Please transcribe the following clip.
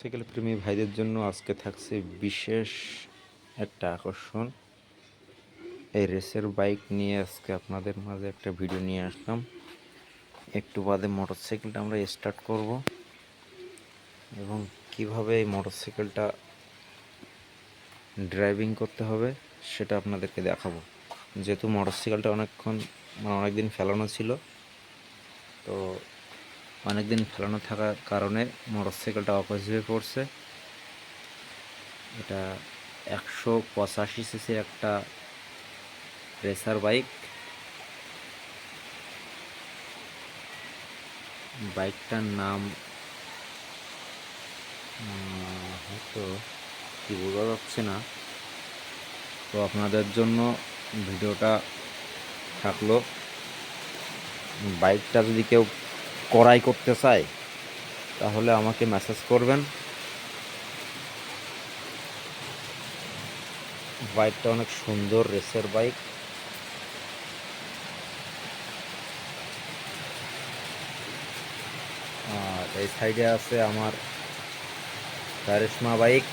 Cycle প্রেমী ভাইদের জন্য আজকে থাকছে বিশেষ একটা আকর্ষণ। এই রেসের বাইক নিয়ে আজকে আপনাদের মাঝে একটা ভিডিও নিয়ে আসলাম। একটু বাদে মোটরসাইকেলটা আমরা স্টার্ট করব এবং কিভাবে এই মোটরসাইকেলটা ড্রাইভিং করতে হবে সেটা আপনাদেরকে দেখাবো। যেহেতু মোটরসাইকেলটা অনেকদিন ফেলানো ছিল, তো অনেকদিন ফেলানো থাকার কারণে মোটরসাইকেলটা অকেজ হয়ে পড়ছে। এটা 185 সিসির একটা রেসার বাইক। বাইকটার নাম হয়তো কি বোঝা যাচ্ছে না, তো আপনাদের জন্য ভিডিওটা থাকলো। বাইকটা যদি কেউ ক্রয় করতে চায় তাহলে আমাকে মেসেজ করবেন। বাইকটা অনেক সুন্দর রেসের বাইক। আর এই সাইডে আছে আমার কারিশমা বাইক।